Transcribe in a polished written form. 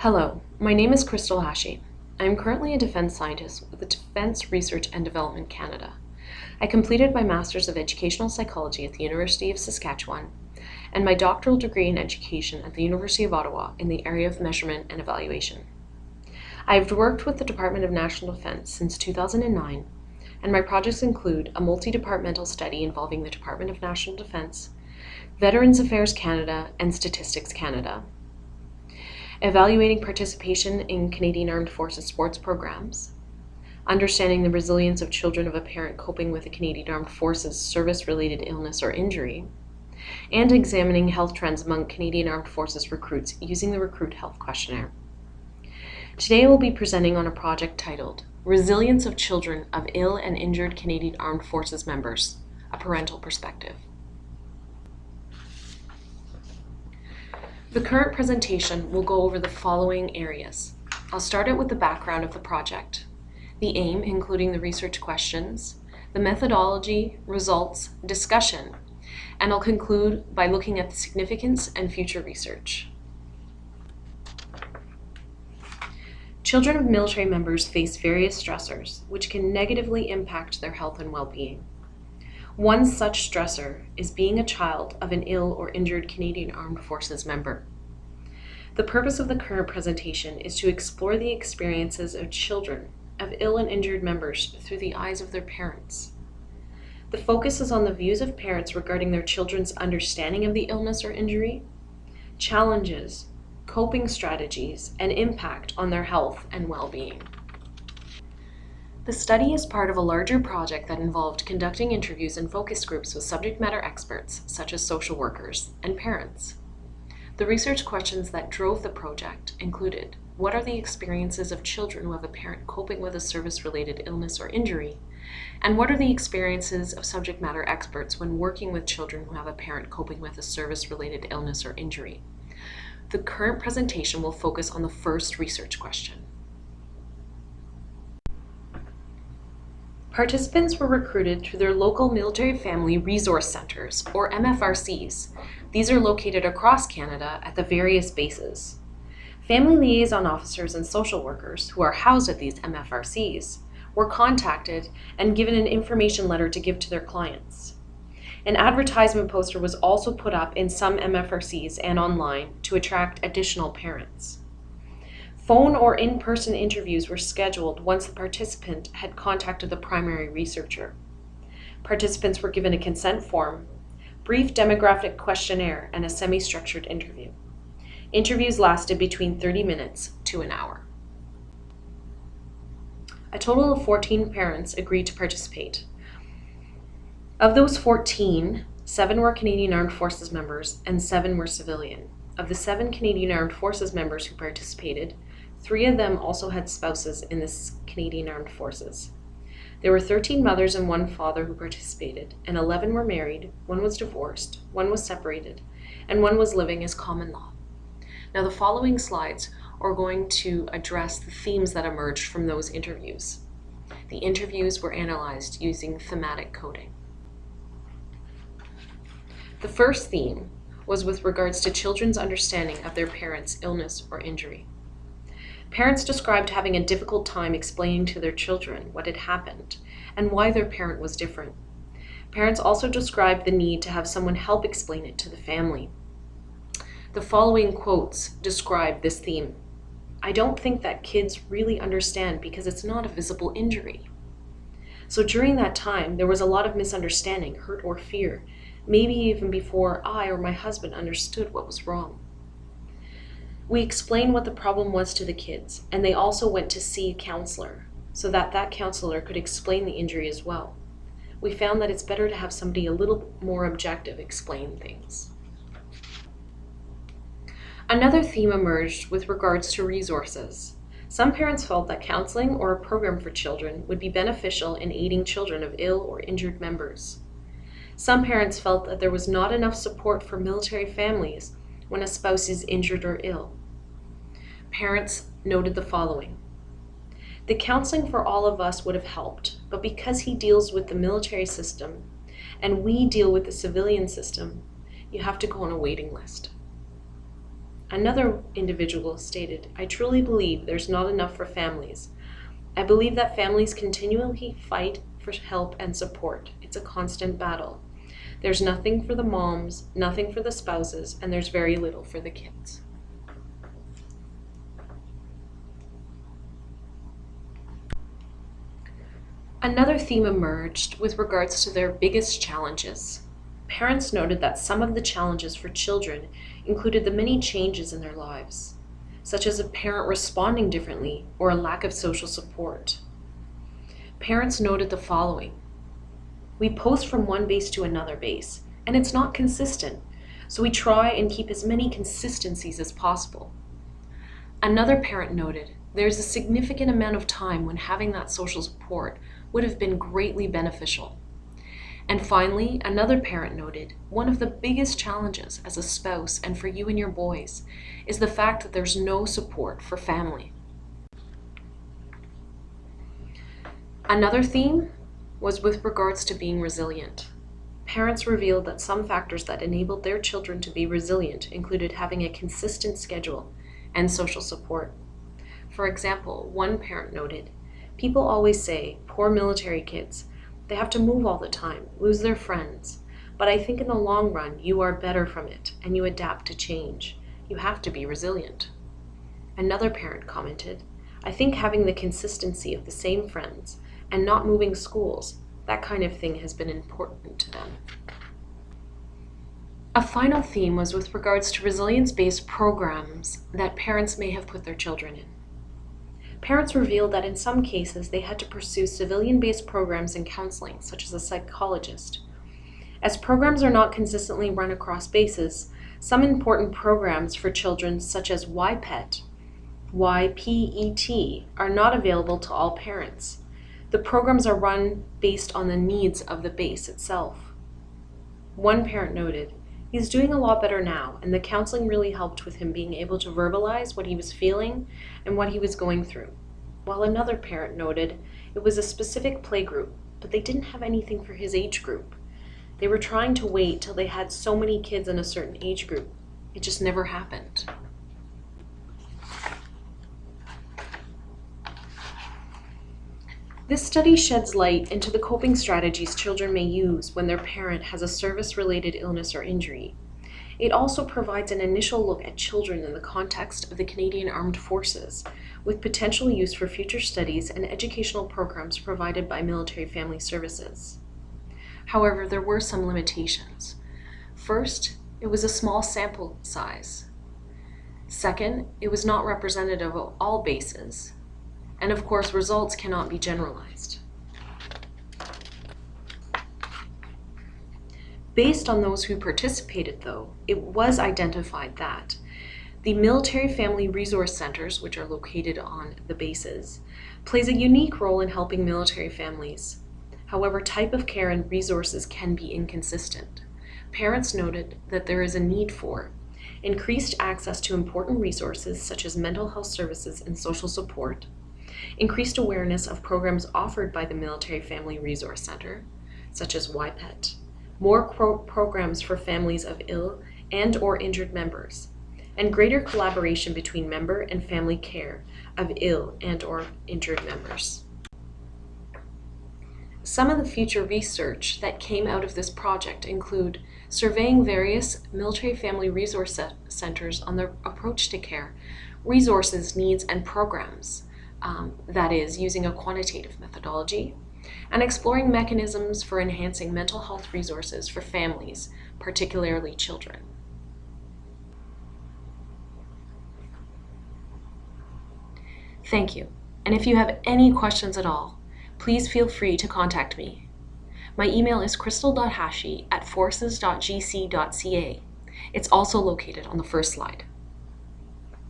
Hello, my name is Crystal Hashi. I am currently a defense scientist with the Defense Research and Development Canada. I completed my Master's of Educational Psychology at the University of Saskatchewan and my doctoral degree in education at the University of Ottawa in the area of measurement and evaluation. I have worked with the Department of National Defense since 2009, and my projects include a multi-departmental study involving the Department of National Defense, Veterans Affairs Canada, and Statistics Canada, evaluating participation in Canadian Armed Forces sports programs, understanding the resilience of children of a parent coping with a Canadian Armed Forces service-related illness or injury, and examining health trends among Canadian Armed Forces recruits using the Recruit Health Questionnaire. Today I will be presenting on a project titled Resilience of Children of Ill and Injured Canadian Armed Forces Members, a Parental Perspective. The current presentation will go over the following areas. I'll start out with the background of the project, the aim, including the research questions, the methodology, results, discussion, and I'll conclude by looking at the significance and future research. Children of military members face various stressors, which can negatively impact their health and well-being. One such stressor is being a child of an ill or injured Canadian Armed Forces member. The purpose of the current presentation is to explore the experiences of children of ill and injured members through the eyes of their parents. The focus is on the views of parents regarding their children's understanding of the illness or injury, challenges, coping strategies, and impact on their health and well-being. The study is part of a larger project that involved conducting interviews and focus groups with subject matter experts, such as social workers and parents. The research questions that drove the project included: what are the experiences of children who have a parent coping with a service-related illness or injury? And what are the experiences of subject matter experts when working with children who have a parent coping with a service-related illness or injury? The current presentation will focus on the first research question. Participants were recruited through their local military family resource centers, or MFRCs. These are located across Canada at the various bases. Family liaison officers and social workers who are housed at these MFRCs were contacted and given an information letter to give to their clients. An advertisement poster was also put up in some MFRCs and online to attract additional parents. Phone or in-person interviews were scheduled once the participant had contacted the primary researcher. Participants were given a consent form, brief demographic questionnaire, and a semi-structured interview. Interviews lasted between 30 minutes to an hour. A total of 14 parents agreed to participate. Of those 14, 7 were Canadian Armed Forces members and 7 were civilian. Of the 7 Canadian Armed Forces members who participated, 3 of them also had spouses in the Canadian Armed Forces. There were 13 mothers and 1 father who participated, and 11 were married, 1 was divorced, 1 was separated, and 1 was living as common law. Now the following slides are going to address the themes that emerged from those interviews. The interviews were analyzed using thematic coding. The first theme was with regards to children's understanding of their parents' illness or injury. Parents described having a difficult time explaining to their children what had happened and why their parent was different. Parents also described the need to have someone help explain it to the family. The following quotes describe this theme. "I don't think that kids really understand because it's not a visible injury." So during that time, there was a lot of misunderstanding, hurt or fear, maybe even before I or my husband understood what was wrong. We explained what the problem was to the kids, and they also went to see a counselor so that that counselor could explain the injury as well. We found that it's better to have somebody a little more objective explain things. Another theme emerged with regards to resources. Some parents felt that counseling or a program for children would be beneficial in aiding children of ill or injured members. Some parents felt that there was not enough support for military families when a spouse is injured or ill. Parents noted the following: "The counseling for all of us would have helped, but because he deals with the military system and we deal with the civilian system, you have to go on a waiting list." Another individual stated, "I truly believe there's not enough for families. I believe that families continually fight for help and support. It's a constant battle. There's nothing for the moms, nothing for the spouses, and there's very little for the kids." Another theme emerged with regards to their biggest challenges. Parents noted that some of the challenges for children included the many changes in their lives, such as a parent responding differently or a lack of social support. Parents noted the following: "We post from one base to another base, and it's not consistent, so we try and keep as many consistencies as possible." Another parent noted, "There's a significant amount of time when having that social support would have been greatly beneficial." And finally, another parent noted, "One of the biggest challenges as a spouse and for you and your boys is the fact that there's no support for family." Another theme was with regards to being resilient. Parents revealed that some factors that enabled their children to be resilient included having a consistent schedule and social support. For example, one parent noted, "People always say, poor military kids, they have to move all the time, lose their friends. But I think in the long run, you are better from it, and you adapt to change. You have to be resilient." Another parent commented, "I think having the consistency of the same friends and not moving schools, that kind of thing has been important to them." A final theme was with regards to resilience-based programs that parents may have put their children in. Parents revealed that in some cases they had to pursue civilian-based programs in counseling, such as a psychologist. As programs are not consistently run across bases, some important programs for children, such as YPET, are not available to all parents. The programs are run based on the needs of the base itself. One parent noted, "He's doing a lot better now, and the counseling really helped with him being able to verbalize what he was feeling and what he was going through." While another parent noted, "It was a specific play group, but they didn't have anything for his age group. They were trying to wait till they had so many kids in a certain age group. It just never happened." This study sheds light into the coping strategies children may use when their parent has a service-related illness or injury. It also provides an initial look at children in the context of the Canadian Armed Forces, with potential use for future studies and educational programs provided by military family services. However, there were some limitations. First, it was a small sample size. Second, it was not representative of all bases. And of course, results cannot be generalized. Based on those who participated, though, it was identified that the military family resource centers, which are located on the bases, plays a unique role in helping military families. However, type of care and resources can be inconsistent. Parents noted that there is a need for increased access to important resources such as mental health services and social support, increased awareness of programs offered by the Military Family Resource Center, such as YPET, more programs for families of ill and or injured members, and greater collaboration between member and family care of ill and or injured members. Some of the future research that came out of this project include surveying various military family resource centers on their approach to care, resources, needs, and programs, that is, using a quantitative methodology, and exploring mechanisms for enhancing mental health resources for families, particularly children. Thank you, and if you have any questions at all, please feel free to contact me. My email is crystal.hashi@forces.gc.ca. It's also located on the first slide.